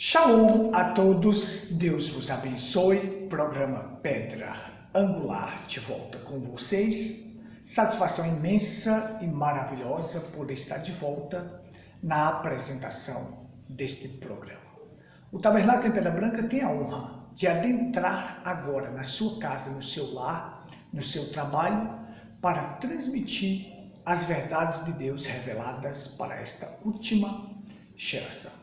Shalom a todos, Deus vos abençoe. Programa Pedra Angular de volta com vocês. Satisfação imensa e maravilhosa poder estar de volta na apresentação deste programa. O Tabernáculo em Pedra Branca tem a honra de adentrar agora na sua casa, no seu lar, no seu trabalho, para transmitir as verdades de Deus reveladas para esta última geração.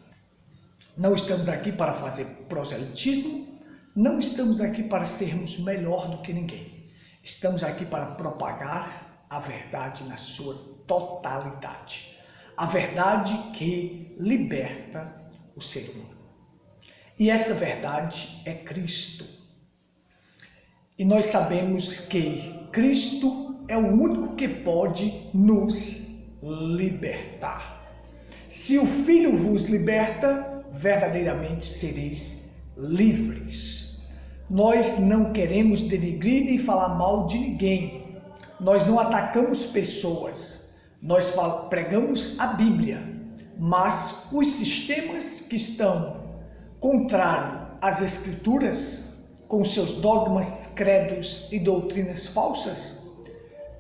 Não estamos aqui para fazer proselitismo, não estamos aqui para sermos melhor do que ninguém. Estamos aqui para propagar a verdade na sua totalidade. A verdade que liberta o ser humano. E esta verdade é Cristo. E nós sabemos que Cristo é o único que pode nos libertar. Se o Filho vos liberta, verdadeiramente sereis livres. Nós não queremos denegrir nem falar mal de ninguém. Nós não atacamos pessoas. Nós pregamos a Bíblia. Mas os sistemas que estão contrários às Escrituras, com seus dogmas, credos e doutrinas falsas,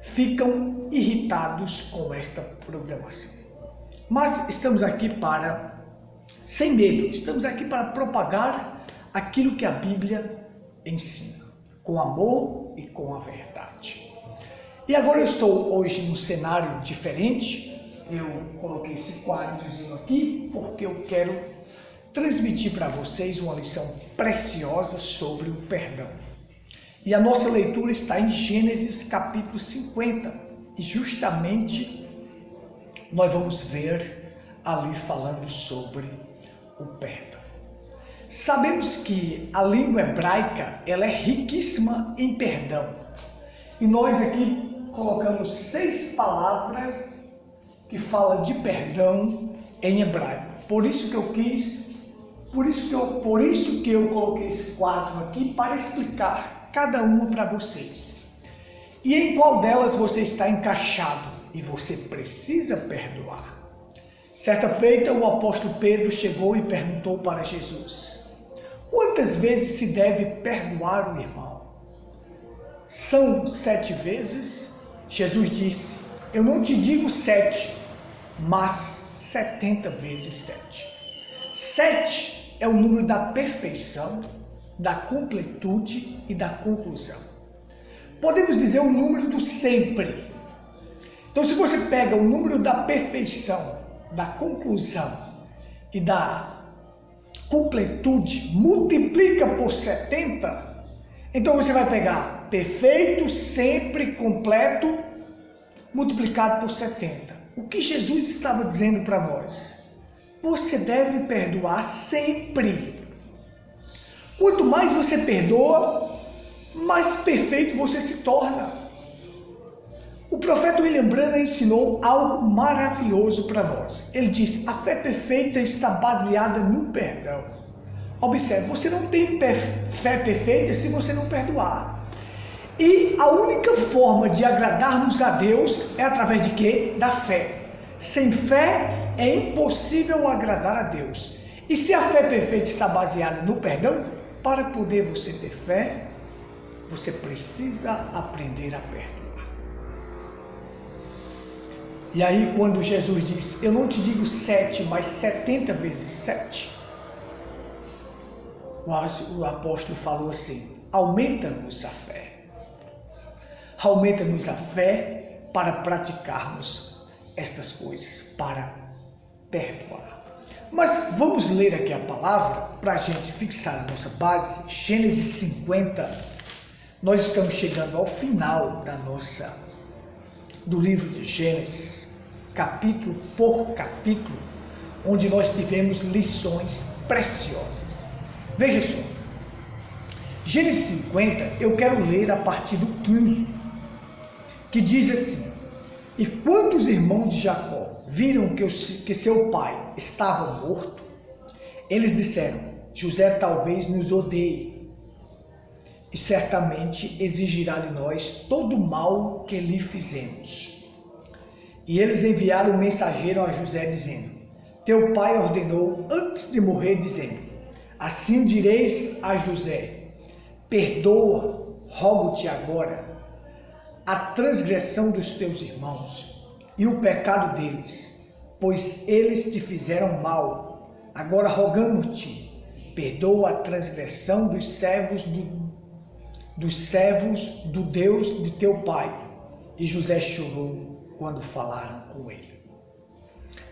ficam irritados com esta programação. Mas estamos aqui sem medo, estamos aqui para propagar aquilo que a Bíblia ensina, com amor e com a verdade. E agora eu estou hoje num cenário diferente. Eu coloquei esse quadrozinho aqui porque eu quero transmitir para vocês uma lição preciosa sobre o perdão. E a nossa leitura está em Gênesis capítulo 50. E justamente nós vamos ver ali falando sobre o perdão. Sabemos que a língua hebraica ela é riquíssima em perdão. E nós aqui colocamos 6 palavras que falam de perdão em hebraico. Por isso que eu coloquei esse quadro aqui para explicar cada uma para vocês. E em qual delas você está encaixado e você precisa perdoar. Certa feita, o apóstolo Pedro chegou e perguntou para Jesus: quantas vezes se deve perdoar o irmão? São 7 vezes? Jesus disse: eu não te digo 7, mas 70 vezes 7. 7 é o número da perfeição, da completude e da conclusão. Podemos dizer o número do sempre. Então, se você pega o número da perfeição, da conclusão e da completude, multiplica por 70, então você vai pegar perfeito, sempre, completo, multiplicado por 70. O que Jesus estava dizendo para nós? Você deve perdoar sempre. Quanto mais você perdoa, mais perfeito você se torna. O profeta William Branham ensinou algo maravilhoso para nós. Ele diz: a fé perfeita está baseada no perdão. Observe, você não tem fé perfeita se você não perdoar. E a única forma de agradarmos a Deus é através de quê? Da fé. Sem fé é impossível agradar a Deus. E se a fé perfeita está baseada no perdão, para poder você ter fé, você precisa aprender a perdoar. E aí quando Jesus diz: eu não te digo 7, mas 70 vezes 7, o apóstolo falou assim: aumenta-nos a fé. Aumenta-nos a fé para praticarmos estas coisas, para perdoar. Mas vamos ler aqui a palavra para a gente fixar a nossa base. Gênesis 50. Nós estamos chegando ao final do livro de Gênesis, capítulo por capítulo, onde nós tivemos lições preciosas. Veja só, Gênesis 50, eu quero ler a partir do 15, que diz assim: e quando os irmãos de Jacó viram que seu pai estava morto, eles disseram: José talvez nos odeie, e certamente exigirá de nós todo o mal que lhe fizemos. E eles enviaram um mensageiro a José dizendo: teu pai ordenou antes de morrer, dizendo: Assim direis a José: perdoa, rogo-te agora, a transgressão dos teus irmãos e o pecado deles, pois eles te fizeram mal. Agora rogamos-te, perdoa a transgressão dos servos do Deus de teu pai. E José chorou quando falaram com ele.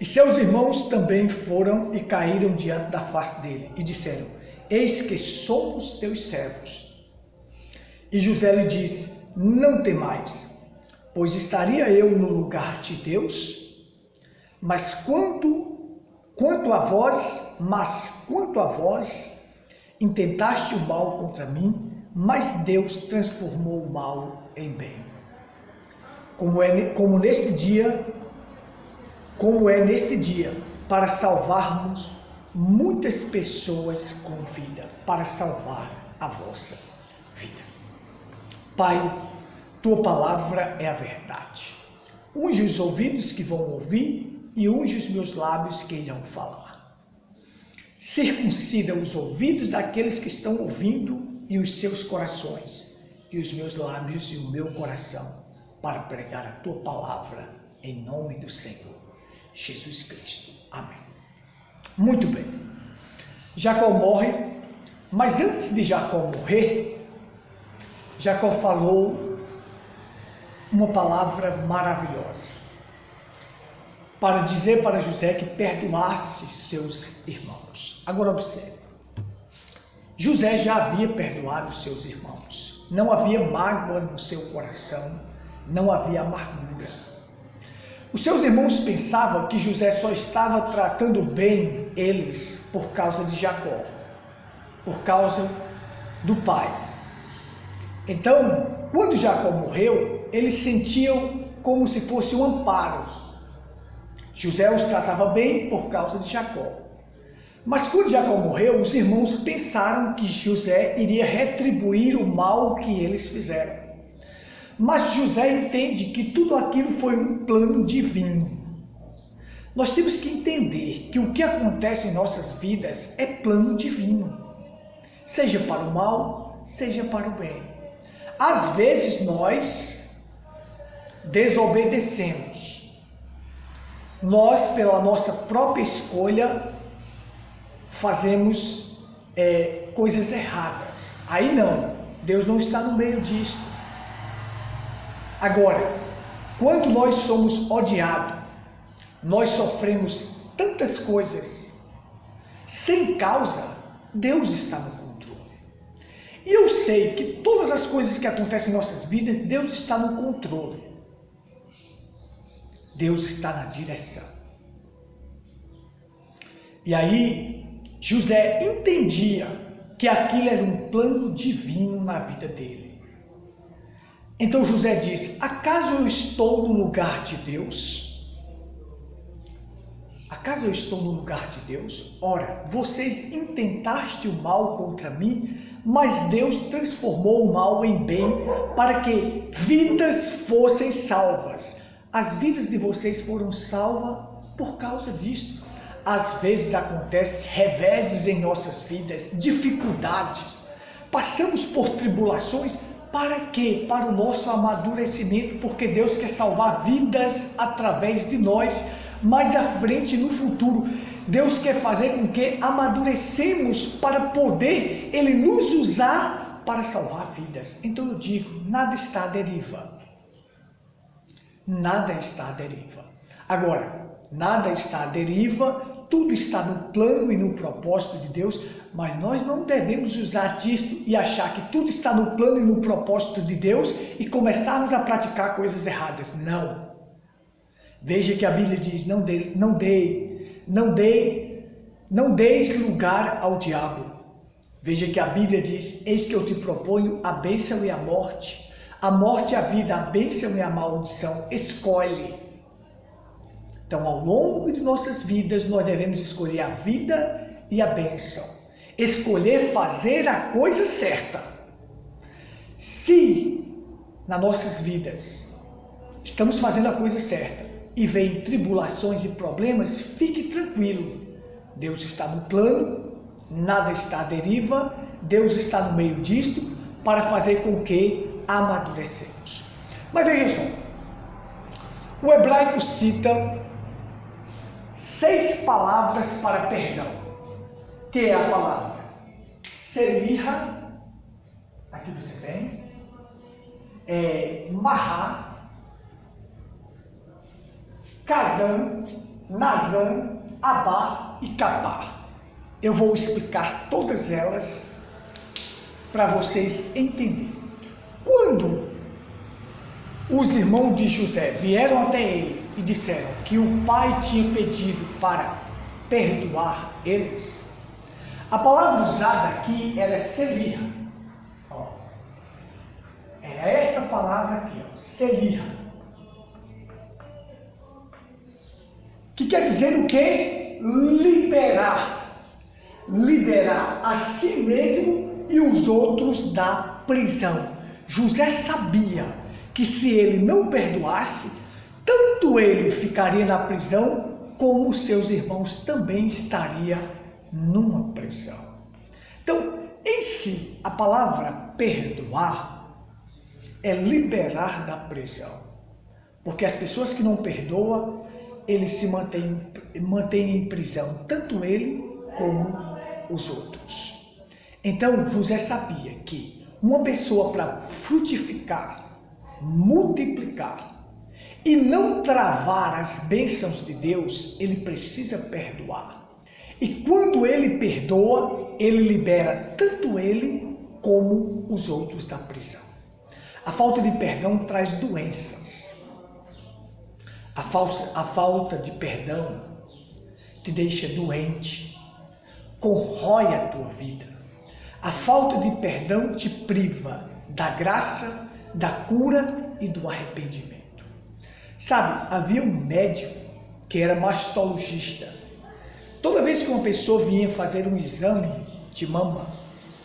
E seus irmãos também foram e caíram diante da face dele e disseram: eis que somos teus servos. E José lhe disse: não temais, pois estaria eu no lugar de Deus? Mas quanto a vós, intentaste o mal contra mim, mas Deus transformou o mal em bem. Como é neste dia, para salvarmos muitas pessoas com vida, para salvar a vossa vida. Pai, tua palavra é a verdade. Unge os ouvidos que vão ouvir e unge os meus lábios que irão falar. Circuncida os ouvidos daqueles que estão ouvindo e os seus corações, e os meus lábios e o meu coração, para pregar a tua palavra, em nome do Senhor Jesus Cristo. Amém. Muito bem. Jacó morre, mas antes de Jacó morrer, Jacó falou uma palavra maravilhosa, para dizer para José que perdoasse seus irmãos. Agora observe. José já havia perdoado seus irmãos. Não havia mágoa no seu coração, não havia amargura. Os seus irmãos pensavam que José só estava tratando bem eles por causa de Jacó, por causa do pai. Então, quando Jacó morreu, eles sentiam como se fosse um amparo. José os tratava bem por causa de Jacó. Mas quando Jacó morreu, os irmãos pensaram que José iria retribuir o mal que eles fizeram. Mas José entende que tudo aquilo foi um plano divino. Nós temos que entender que o que acontece em nossas vidas é plano divino. Seja para o mal, seja para o bem. Às vezes nós desobedecemos. Nós, pela nossa própria escolha, fazemos coisas erradas. Aí não, Deus não está no meio disso. Agora, quando nós somos odiados, nós sofremos tantas coisas sem causa, Deus está no controle. E eu sei que todas as coisas que acontecem em nossas vidas, Deus está no controle. Deus está na direção. E aí, José entendia que aquilo era um plano divino na vida dele. Então José disse: acaso eu estou no lugar de Deus? Acaso eu estou no lugar de Deus? Ora, vocês intentaste o mal contra mim, mas Deus transformou o mal em bem, para que vidas fossem salvas. As vidas de vocês foram salvas por causa disto. Às vezes acontecem reveses em nossas vidas, dificuldades, passamos por tribulações. Para quê? Para o nosso amadurecimento, porque Deus quer salvar vidas através de nós. Mais à frente, no futuro, Deus quer fazer com que amadurecemos para poder Ele nos usar para salvar vidas. Então eu digo, nada está à deriva. Nada está à deriva. Agora, nada está à deriva, tudo está no plano e no propósito de Deus, mas nós não devemos usar disto e achar que tudo está no plano e no propósito de Deus e começarmos a praticar coisas erradas. Não. Veja que a Bíblia diz: não deis lugar ao diabo. Veja que a Bíblia diz: eis que eu te proponho a bênção e a morte e a vida, a bênção e a maldição. Escolhe. Então, ao longo de nossas vidas, nós devemos escolher a vida e a bênção. Escolher fazer a coisa certa. Se nas nossas vidas estamos fazendo a coisa certa e vem tribulações e problemas, fique tranquilo. Deus está no plano Nada está à deriva, Deus está no meio disto para fazer com que amadurecemos. Mas veja só, o hebraico cita 6 palavras para perdão, que é a palavra Seliha, aqui você tem, Mahá, Kazan, Nazan, Abá e Kapá. Eu vou explicar todas elas para vocês entenderem. Quando os irmãos de José vieram até ele e disseram que o pai tinha pedido para perdoar eles, a palavra usada aqui era Seliha. Era esta palavra aqui, Seliha. Que quer dizer o quê? Liberar. Liberar a si mesmo e os outros da prisão. José sabia que se ele não perdoasse, tanto ele ficaria na prisão, como seus irmãos também estariam numa prisão. Então, em si, a palavra perdoar é liberar da prisão. Porque as pessoas que não perdoam, eles se mantêm em prisão, tanto ele como os outros. Então, José sabia que uma pessoa para frutificar, multiplicar e não travar as bênçãos de Deus, ele precisa perdoar. E quando ele perdoa, ele libera tanto ele como os outros da prisão. A falta de perdão traz doenças. A falta de perdão te deixa doente, corrói a tua vida. A falta de perdão te priva da graça, da cura e do arrependimento. Sabe, havia um médico que era mastologista. Toda vez que uma pessoa vinha fazer um exame de mama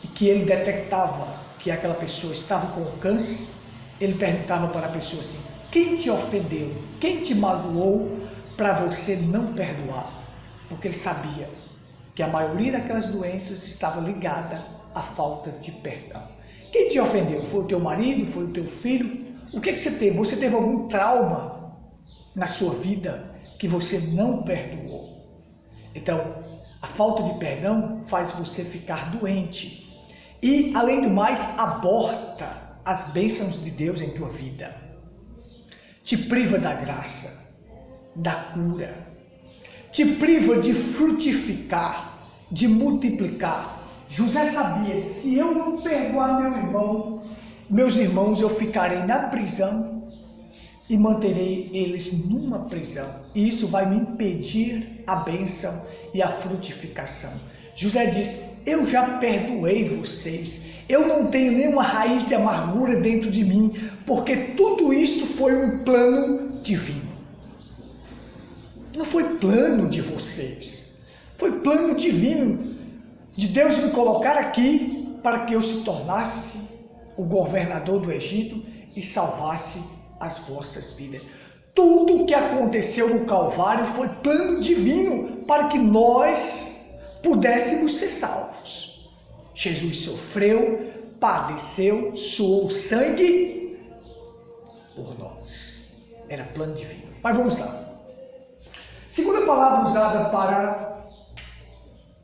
e que ele detectava que aquela pessoa estava com câncer, ele perguntava para a pessoa assim: quem te ofendeu? Quem te magoou para você não perdoar? Porque ele sabia que a maioria daquelas doenças estava ligada à falta de perdão. Quem te ofendeu? Foi o teu marido? Foi o teu filho? O que você teve? Você teve algum trauma na sua vida que você não perdoou? Então, a falta de perdão faz você ficar doente. E, além do mais, aborta as bênçãos de Deus em tua vida. Te priva da graça, da cura. Te priva de frutificar, de multiplicar. José sabia, se eu não perdoar meus irmãos, eu ficarei na prisão e manterei eles numa prisão. E isso vai me impedir a bênção e a frutificação. José diz: eu já perdoei vocês. Eu não tenho nenhuma raiz de amargura dentro de mim, porque tudo isto foi um plano divino. Não foi plano de vocês, foi plano divino de Deus me colocar aqui para que eu se tornasse o governador do Egito e salvasse as vossas vidas. Tudo o que aconteceu no Calvário foi plano divino para que nós pudéssemos ser salvos. Jesus sofreu, padeceu, suou sangue por nós. Era plano divino. Mas vamos lá. Segunda palavra usada para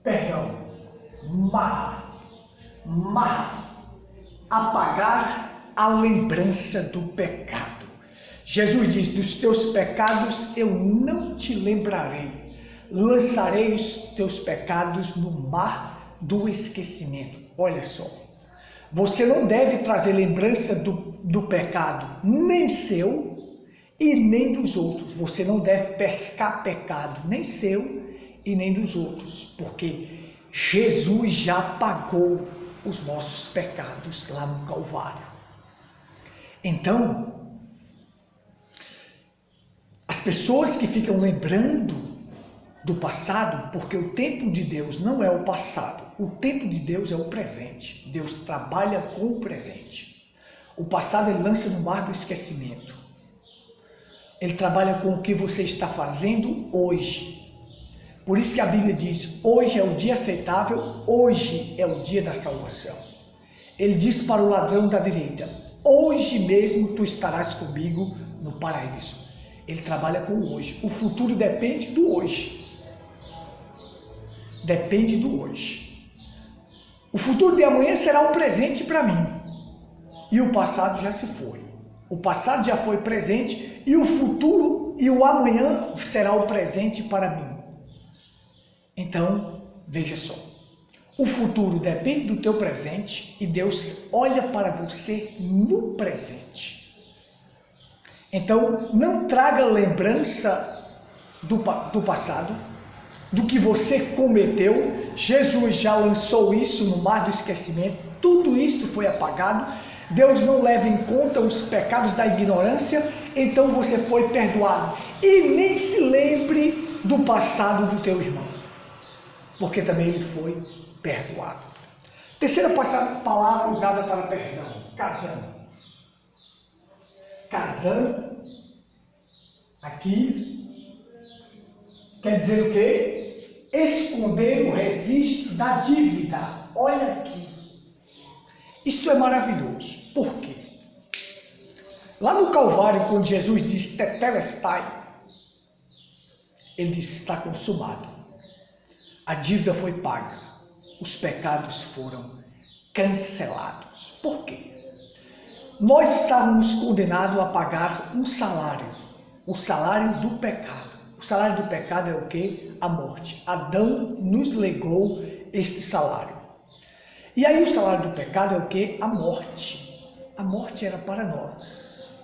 perdão. Apagar a lembrança do pecado. Jesus diz: dos teus pecados eu não te lembrarei. Lançarei os teus pecados no mar do esquecimento. Olha só, você não deve trazer lembrança do pecado, nem seu e nem dos outros. Você não deve pescar pecado, nem seu e nem dos outros, porque Jesus já pagou os nossos pecados lá no Calvário. Então, as pessoas que ficam lembrando do passado, porque o tempo de Deus não é o passado, o tempo de Deus é o presente. Deus trabalha com o presente. O passado ele lança no mar do esquecimento. Ele trabalha com o que você está fazendo hoje. Por isso que a Bíblia diz, hoje é o dia aceitável, hoje é o dia da salvação. Ele diz para o ladrão da direita, hoje mesmo tu estarás comigo no paraíso. Ele trabalha com o hoje. O futuro depende do hoje. Depende do hoje. O futuro de amanhã será o presente para mim. E o passado já se foi. O passado já foi presente e o futuro e o amanhã será o presente para mim. Então, veja só. O futuro depende do teu presente e Deus olha para você no presente. Então, não traga lembrança do passado, do que você cometeu. Jesus já lançou isso no mar do esquecimento. Tudo isto foi apagado. Deus não leva em conta os pecados da ignorância. Então você foi perdoado. E nem se lembre do passado do teu irmão, porque também ele foi perdoado. Terceira palavra usada para perdão, casando. Casando, aqui, quer dizer o quê? Esconder o registro da dívida. Olha aqui. Isto é maravilhoso. Por quê? Lá no Calvário, quando Jesus diz tetelestai, ele diz, está consumado. A dívida foi paga. Os pecados foram cancelados. Por quê? Nós estávamos condenados a pagar um salário. O salário do pecado. O salário do pecado é o quê? A morte. Adão nos legou este salário. E aí o salário do pecado é o quê? A morte. A morte era para nós.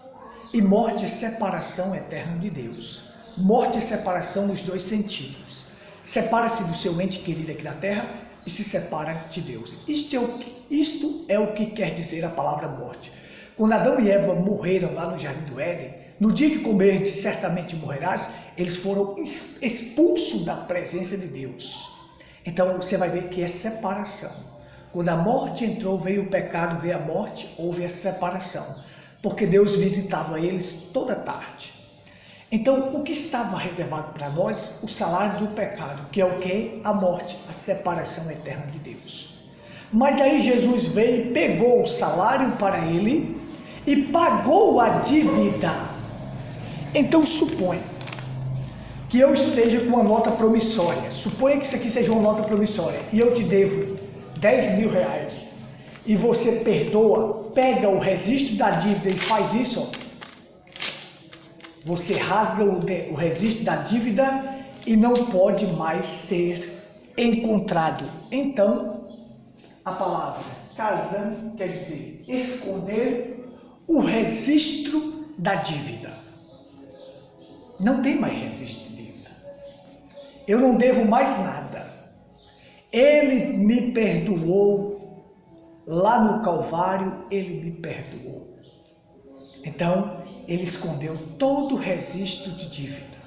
E morte é separação eterna de Deus. Morte é separação nos dois sentidos. Separa-se do seu ente querido aqui na terra e se separa de Deus. Isto é o que quer dizer a palavra morte. Quando Adão e Eva morreram lá no Jardim do Éden, no dia que comerdes certamente morrerás, eles foram expulsos da presença de Deus. Então você vai ver que é separação. Quando a morte entrou, veio o pecado, veio a morte, houve a separação. Porque Deus visitava eles toda tarde. Então, o que estava reservado para nós? O salário do pecado, que é o quê? A morte, a separação eterna de Deus. Mas aí Jesus veio e pegou o salário para ele e pagou a dívida. Então, suponha que eu esteja com uma nota promissória. Suponha que isso aqui seja uma nota promissória e eu te devo 10 mil reais. E você perdoa, pega o registro da dívida e faz isso, ó. Você rasga o registro da dívida e não pode mais ser encontrado. Então, a palavra casando quer dizer esconder o registro da dívida. Não tem mais registro de dívida. Eu não devo mais nada. Ele me perdoou. Lá no Calvário, ele me perdoou. Então, ele escondeu todo o registro de dívida.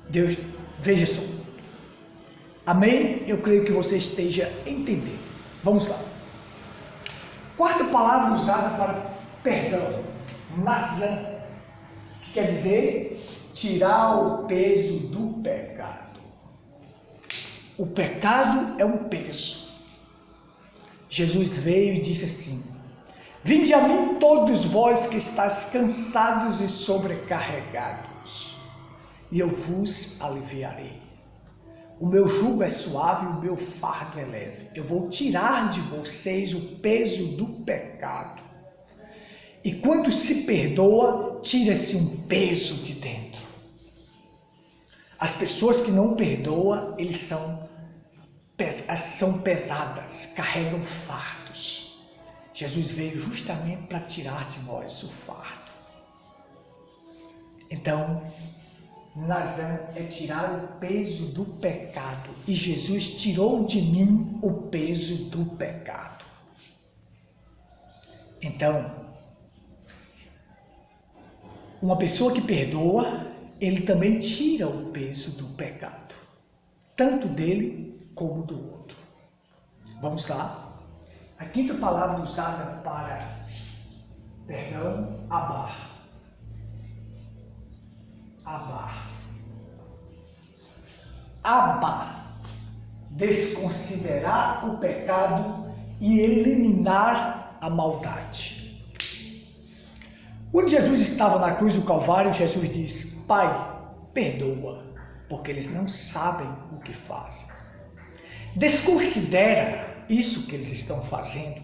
Deus, veja só. Amém? Eu creio que você esteja entendendo. Vamos lá. Quarta palavra usada para perdão, nazan, que quer dizer tirar o peso do pecado. O pecado é um peso. Jesus veio e disse assim: vinde a mim todos vós que estáis cansados e sobrecarregados, e eu vos aliviarei. O meu jugo é suave e o meu fardo é leve. Eu vou tirar de vocês o peso do pecado. E quando se perdoa, tira-se um peso de dentro. As pessoas que não perdoam, eles são pesadas, carregam fardos. Jesus veio justamente para tirar de nós o fardo. Então, nazan é tirar o peso do pecado. E Jesus tirou de mim o peso do pecado. Então, uma pessoa que perdoa, ele também tira o peso do pecado. Tanto dele como do outro. Vamos lá. A quinta palavra usada para perdão, abar. Abar. Abba, desconsiderar o pecado e eliminar a maldade. Quando Jesus estava na cruz do Calvário, Jesus diz: Pai, perdoa, porque eles não sabem o que fazem. Desconsidera isso que eles estão fazendo,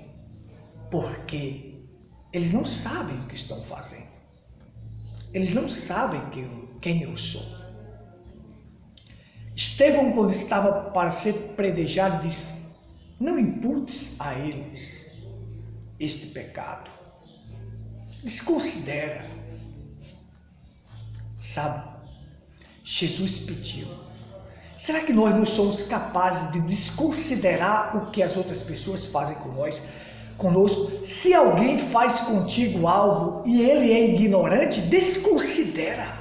porque eles não sabem o que estão fazendo. Eles não sabem quem eu sou. Estevão, quando estava para ser predejado, disse: não imputes a eles este pecado. Desconsidera. Sabe, Jesus pediu. Será que nós não somos capazes de desconsiderar o que as outras pessoas fazem conosco? Se alguém faz contigo algo e ele é ignorante, desconsidera.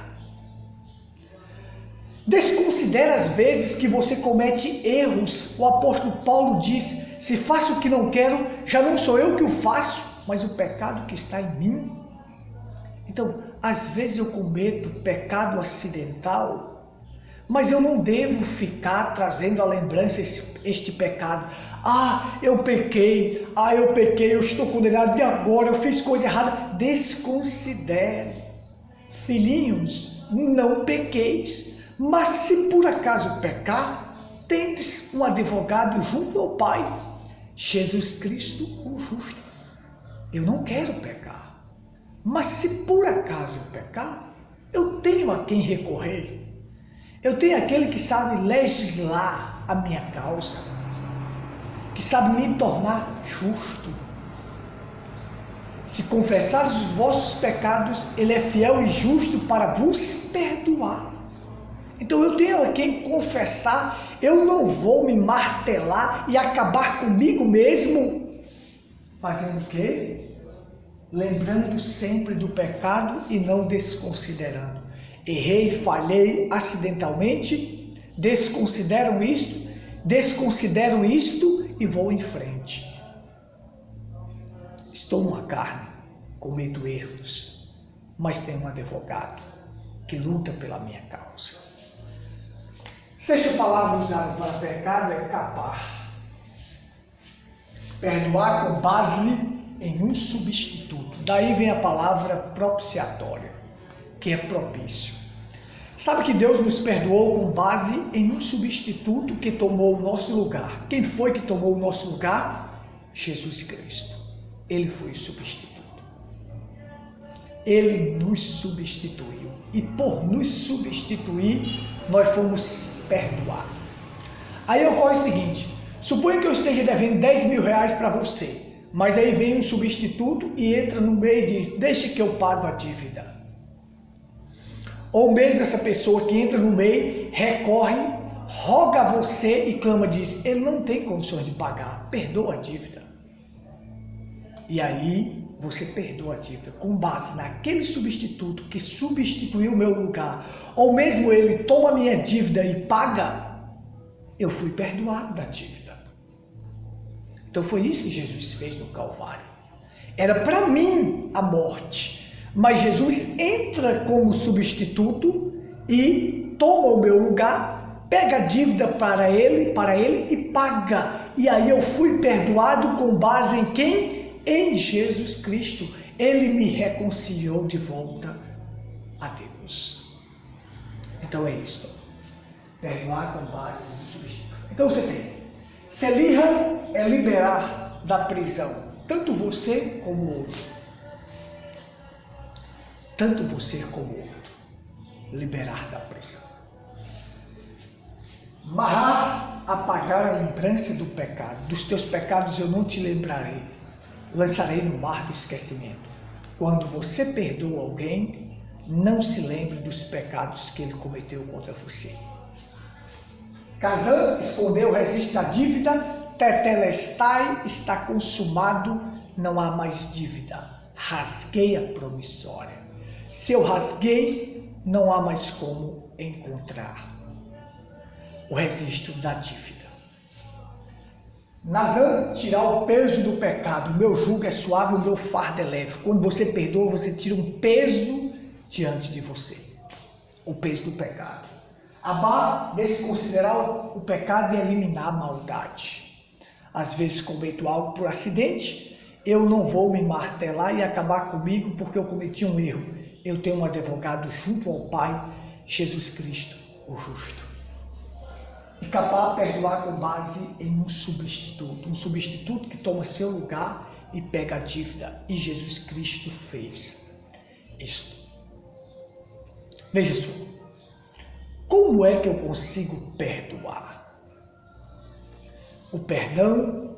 Desconsidera as vezes que você comete erros. O apóstolo Paulo diz: se faço o que não quero, já não sou eu que o faço, mas o pecado que está em mim. Então, às vezes eu cometo pecado acidental, mas eu não devo ficar trazendo à lembrança este pecado. Eu pequei, eu estou condenado, e agora eu fiz coisa errada. Desconsidere. Filhinhos, não pequeis, mas se por acaso pecar, tendes um advogado junto ao Pai, Jesus Cristo o justo. Eu não quero pecar, mas se por acaso eu pecar, eu tenho a quem recorrer. Eu tenho aquele que sabe legislar a minha causa, que sabe me tornar justo. Se confessares os vossos pecados, Ele é fiel e justo para vos perdoar. Então eu tenho a quem confessar, eu não vou me martelar e acabar comigo mesmo. Fazendo o quê? Lembrando sempre do pecado e não desconsiderando. Errei, falhei acidentalmente, desconsidero isto e vou em frente. Estou numa carne, cometo erros, mas tenho um advogado que luta pela minha causa. Sexta palavra usada para pecado é capar. Perdoar com base em um substituto. Daí vem a palavra propiciatória, que é propício. Sabe que Deus nos perdoou com base em um substituto que tomou o nosso lugar. Quem foi que tomou o nosso lugar? Jesus Cristo. Ele foi o substituto. Ele nos substituiu. E por nos substituir, nós fomos perdoados. Aí ocorre o seguinte: suponha que eu esteja devendo 10 mil reais para você, mas aí vem um substituto e entra no meio e diz: deixa que eu pago a dívida. Ou mesmo essa pessoa que entra no meio, recorre, roga a você e clama, diz: ele não tem condições de pagar, perdoa a dívida. E aí você perdoa a dívida com base naquele substituto que substituiu o meu lugar, ou mesmo ele toma a minha dívida e paga, eu fui perdoado da dívida. Então foi isso que Jesus fez no Calvário. Era para mim a morte, mas Jesus entra como substituto e toma o meu lugar, pega a dívida para ele e paga. E aí eu fui perdoado com base em quem? Em Jesus Cristo. Ele me reconciliou de volta a Deus. Então é isso. Perdoar com base no substituto. Então você tem: Selirra é liberar da prisão, tanto você como o outro. Tanto você como o outro. Liberar da prisão. Marrar, apagar a lembrança do pecado. Dos teus pecados eu não te lembrarei. Lançarei no mar do esquecimento. Quando você perdoa alguém, não se lembre dos pecados que ele cometeu contra você. Kazan escondeu o registro da dívida. Tetelestai, está consumado, não há mais dívida. Rasguei a promissória. Se eu rasguei, não há mais como encontrar o registro da dívida. Nazan, tirar o peso do pecado. O meu jugo é suave, o meu fardo é leve. Quando você perdoa, você tira um peso diante de você. O peso do pecado. Amar, desconsiderar o pecado e eliminar a maldade. Às vezes cometo algo por acidente, eu não vou me martelar e acabar comigo porque eu cometi um erro. Eu tenho um advogado junto ao Pai, Jesus Cristo, o justo. E capaz de perdoar com base em um substituto que toma seu lugar e pega a dívida. E Jesus Cristo fez isto. Veja só, como é que eu consigo perdoar? O perdão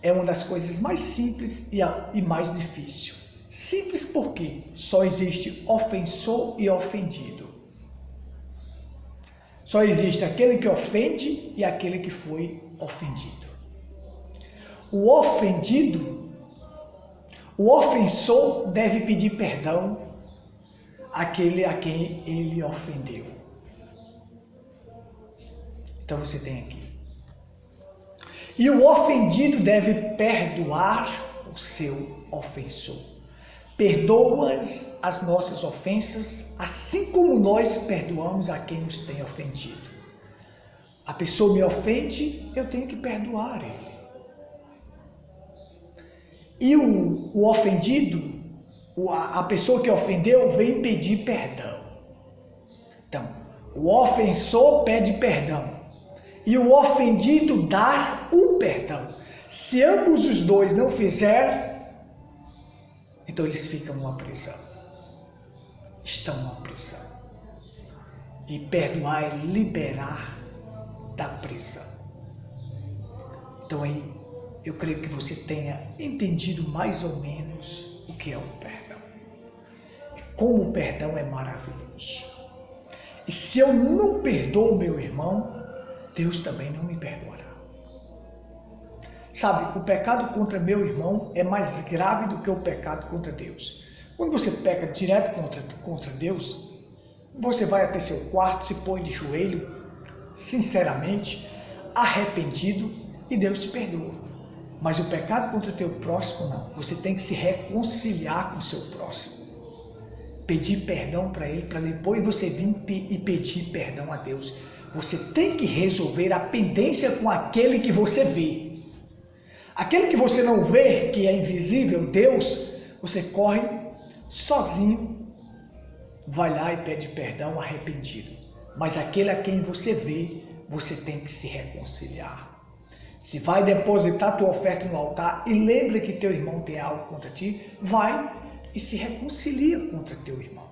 é uma das coisas mais simples e mais difícil. Simples porque só existe ofensor e ofendido. Só existe aquele que ofende e aquele que foi ofendido. O ofensor deve pedir perdão àquele a quem ele ofendeu. Então você tem aqui. E o ofendido deve perdoar o seu ofensor. Perdoa as nossas ofensas, assim como nós perdoamos a quem nos tem ofendido. A pessoa me ofende, eu tenho que perdoar ele. E o ofendido, a pessoa que ofendeu, vem pedir perdão. Então, o ofensor pede perdão e o ofendido dá o perdão. Se ambos os dois não fizerem, então eles ficam numa prisão. Estão numa prisão. E perdoar é liberar da prisão. Então aí, eu creio que você tenha entendido mais ou menos o que é o perdão. E como o perdão é maravilhoso. E se eu não perdoo meu irmão, Deus também não me perdoará. Sabe, o pecado contra meu irmão é mais grave do que o pecado contra Deus. Quando você peca direto contra Deus, você vai até seu quarto, se põe de joelho, sinceramente, arrependido, e Deus te perdoa. Mas o pecado contra teu próximo, não. Você tem que se reconciliar com o seu próximo. Pedir perdão para ele, para depois você vir e pedir perdão a Deus. Você tem que resolver a pendência com aquele que você vê. Aquele que você não vê, que é invisível, Deus, você corre sozinho, vai lá e pede perdão arrependido. Mas aquele a quem você vê, você tem que se reconciliar. Se vai depositar tua oferta no altar e lembra que teu irmão tem algo contra ti, vai e se reconcilia contra teu irmão.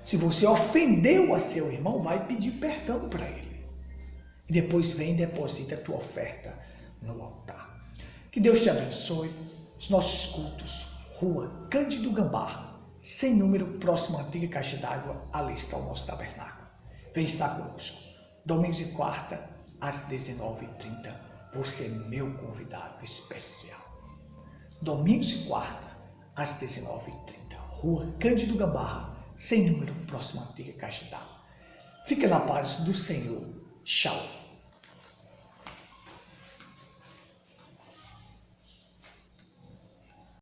Se você ofendeu a seu irmão, vai pedir perdão para ele. E depois vem e deposita a tua oferta no altar. Que Deus te abençoe. Os nossos cultos, Rua Cândido Gambá, sem número, próximo à antiga caixa d'água, ali está o nosso tabernáculo. Vem estar conosco. Domingos e quarta, às 19h30. Você é meu convidado especial. Domingos e quarta, às 19h30. Rua Cândido Gambá, sem número, próximo à antiga caixa d'água. Fica na paz do Senhor. Tchau.